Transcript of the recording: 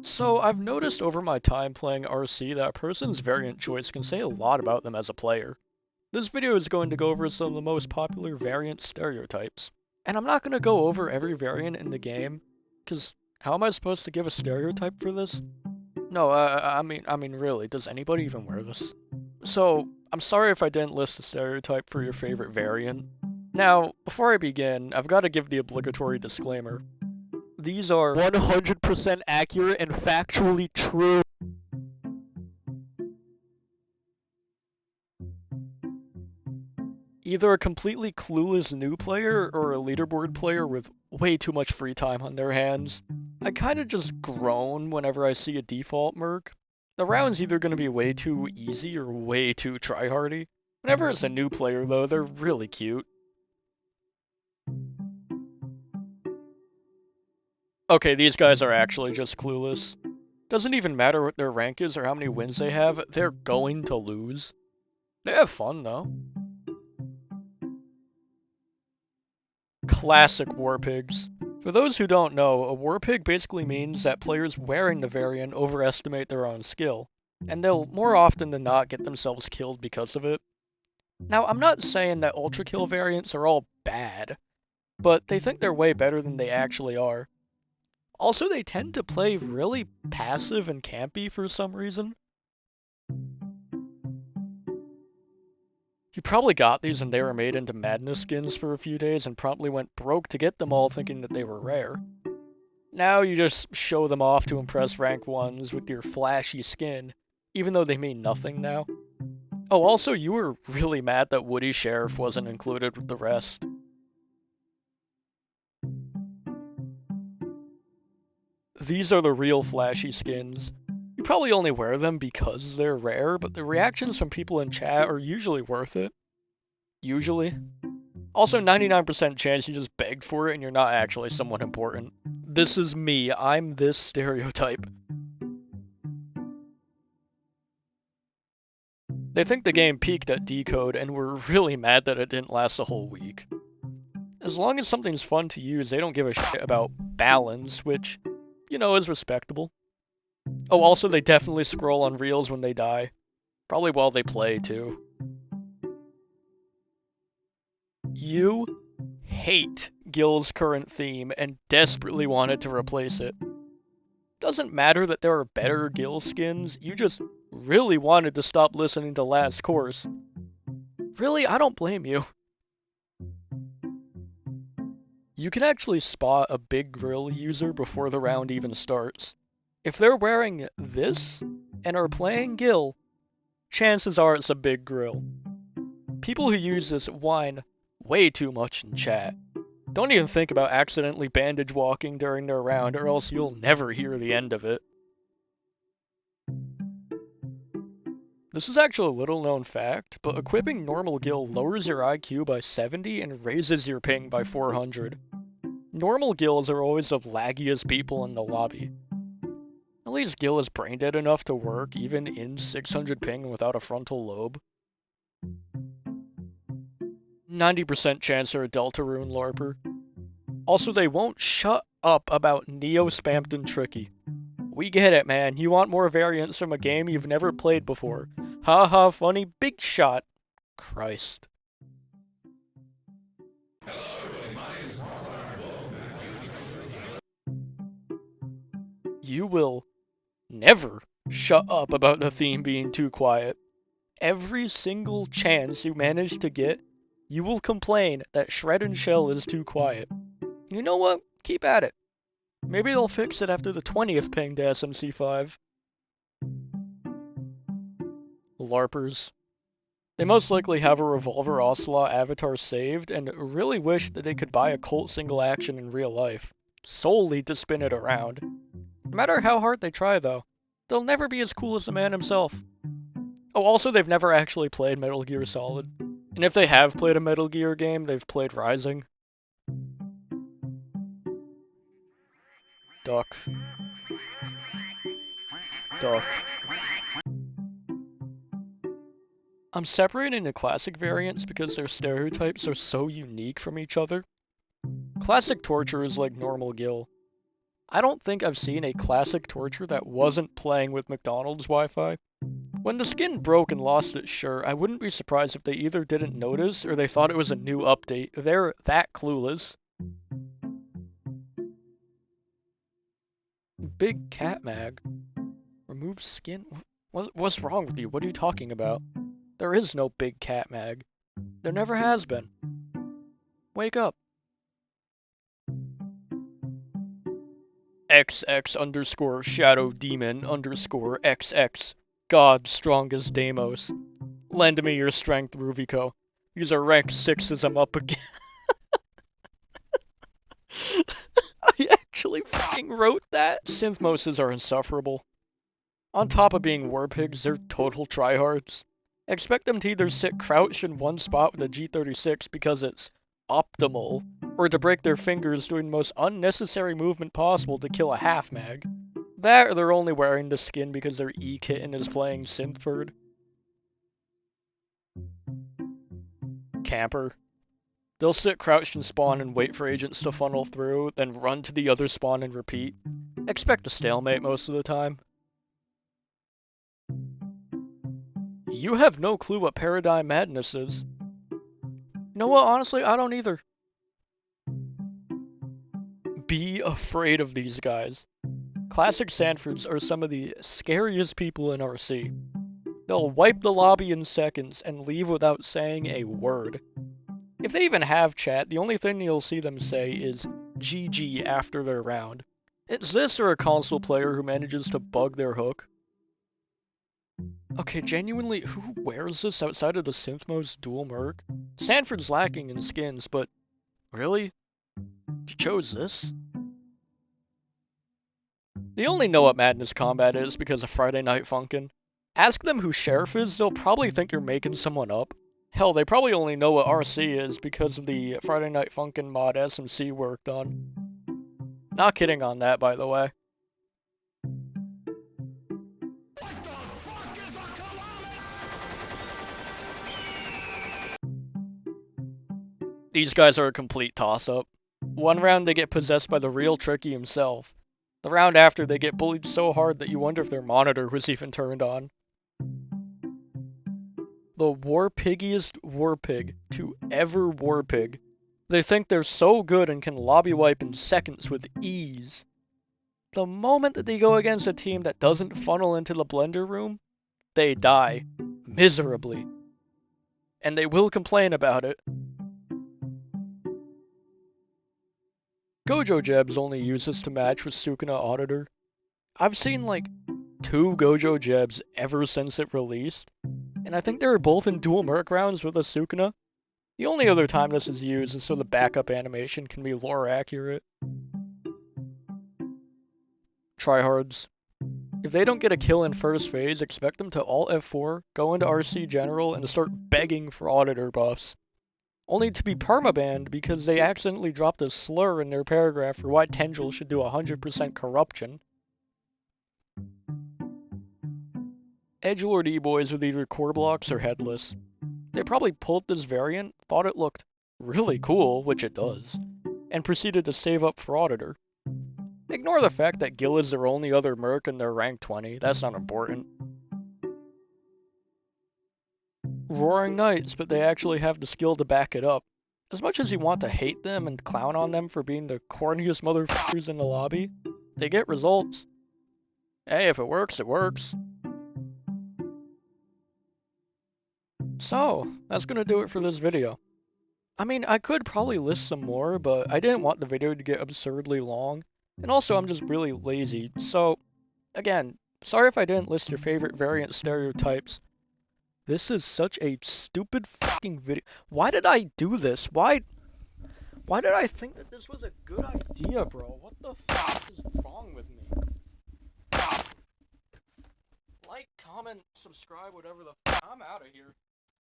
So, I've noticed over my time playing RC that a person's variant choice can say a lot about them as a player. This video is going to go over some of the most popular variant stereotypes. And I'm not going to go over every variant in the game, because how am I supposed to give a stereotype for this? No, I mean really, does anybody even wear this? So, I'm sorry if I didn't list a stereotype for your favorite variant. Now, before I begin, I've got to give the obligatory disclaimer. These are 100% accurate and factually true. Either a completely clueless new player or a leaderboard player with way too much free time on their hands. I kinda just groan whenever I see a default merc. The round's either gonna be way too easy or way too tryhardy. Whenever it's a new player though, they're really cute. Okay, these guys are actually just clueless. Doesn't even matter what their rank is or how many wins they have, they're going to lose. They have fun though. Classic war pigs. For those who don't know, a war pig basically means that players wearing the variant overestimate their own skill, and they'll more often than not get themselves killed because of it. Now, I'm not saying that ultra kill variants are all bad, but they think they're way better than they actually are. Also, they tend to play really passive and campy for some reason. You probably got these and they were made into madness skins for a few days and promptly went broke to get them all thinking that they were rare. Now you just show them off to impress rank 1s with your flashy skin, even though they mean nothing now. Oh, also you were really mad that Woody Sheriff wasn't included with the rest. These are the real flashy skins. You probably only wear them because they're rare, but the reactions from people in chat are usually worth it. Usually. Also, 99% chance you just begged for it and you're not actually someone important. This is me, I'm this stereotype. They think the game peaked at Decode and were really mad that it didn't last a whole week. As long as something's fun to use, they don't give a shit about balance, which, you know, is respectable. Oh, also, they definitely scroll on reels when they die. Probably while they play, too. You hate Gil's current theme and desperately wanted to replace it. Doesn't matter that there are better Gil skins, you just really wanted to stop listening to Last Course. Really, I don't blame you. You can actually spot a big grill user before the round even starts. If they're wearing this and are playing Gil, chances are it's a big grill. People who use this whine way too much in chat. Don't even think about accidentally bandage walking during their round or else you'll never hear the end of it. This is actually a little known fact, but equipping normal Gil lowers your IQ by 70 and raises your ping by 400. Normal Gils are always the laggiest people in the lobby. At least Gil is brain dead enough to work even in 600 ping without a frontal lobe. 90% chance they're a Deltarune LARPer. Also, they won't shut up about Neo Spammed and Tricky. We get it, man. You want more variants from a game you've never played before. Haha, funny big shot. Christ. You will never shut up about the theme being too quiet. Every single chance you manage to get, you will complain that Shred and Shell is too quiet. You know what? Keep at it. Maybe they'll fix it after the 20th ping to SMC5. LARPers. They most likely have a Revolver Ocelot avatar saved and really wish that they could buy a Colt single action in real life, solely to spin it around. No matter how hard they try though, they'll never be as cool as the man himself. Oh, also they've never actually played Metal Gear Solid. And if they have played a Metal Gear game, they've played Rising. Duck. Duck. I'm separating the classic variants because their stereotypes are so unique from each other. Classic torture is like normal Gil. I don't think I've seen a classic torture that wasn't playing with McDonald's Wi-Fi. When the skin broke and lost its shirt, I wouldn't be surprised if they either didn't notice or they thought it was a new update. They're that clueless. Big cat mag. Remove skin? What's wrong with you? What are you talking about? There is no big cat mag. There never has been. Wake up. XX shadow demon XX. God strongest Deimos. Lend me your strength, Ruviko. These are rank 6s I'm up again. I actually fucking wrote that. Synthmoses are insufferable. On top of being war pigs, they're total tryhards. Expect them to either sit crouched in one spot with a G36 because it's optimal, or to break their fingers doing the most unnecessary movement possible to kill a half mag. That or they're only wearing the skin because their E-kitten is playing Synthford. Camper. They'll sit crouched in spawn and wait for agents to funnel through, then run to the other spawn and repeat. Expect a stalemate most of the time. You have no clue what Paradigm Madness is. You know what, honestly, I don't either. Be afraid of these guys. Classic Sanfords are some of the scariest people in RC. They'll wipe the lobby in seconds and leave without saying a word. If they even have chat, the only thing you'll see them say is GG after their round. It's this or a console player who manages to bug their hook. Okay, genuinely, who wears this outside of the Synthmos dual merc? Sanford's lacking in skins, but really? You chose this? They only know what Madness Combat is because of Friday Night Funkin'. Ask them who Sheriff is, they'll probably think you're making someone up. Hell, they probably only know what RC is because of the Friday Night Funkin' mod SMC worked on. Not kidding on that, by the way. These guys are a complete toss-up. One round they get possessed by the real Tricky himself. The round after they get bullied so hard that you wonder if their monitor was even turned on. The warpiggiest warpig to ever warpig. They think they're so good and can lobby wipe in seconds with ease. The moment that they go against a team that doesn't funnel into the blender room, they die. Miserably. And they will complain about it. Gojo Jebs only uses to match with Sukuna Auditor. I've seen like 2 Gojo Jebs ever since it released, and I think they were both in dual merc rounds with a Sukuna. The only other time this is used is so the backup animation can be lore accurate. Tryhards. If they don't get a kill in first phase, expect them to Alt F4, go into RC General, and start begging for Auditor buffs. Only to be permabanned because they accidentally dropped a slur in their paragraph for why Tendril should do 100% corruption. Edgelord E-boys with either ROBLOX or headless. They probably pulled this variant, thought it looked really cool, which it does, and proceeded to save up for Auditor. Ignore the fact that Gil is their only other merc and they're rank 20, that's not important. Roaring Knights, but they actually have the skill to back it up. As much as you want to hate them and clown on them for being the corniest motherfuckers in the lobby, they get results. Hey, if it works, it works. So, that's gonna do it for this video. I mean, I could probably list some more, but I didn't want the video to get absurdly long, and also I'm just really lazy, so, again, sorry if I didn't list your favorite variant stereotypes. This is such a stupid fucking video. Why did I do this? Why did I think that this was a good idea, bro? What the fuck is wrong with me? Like, comment, subscribe, whatever the fuck. I'm out of here.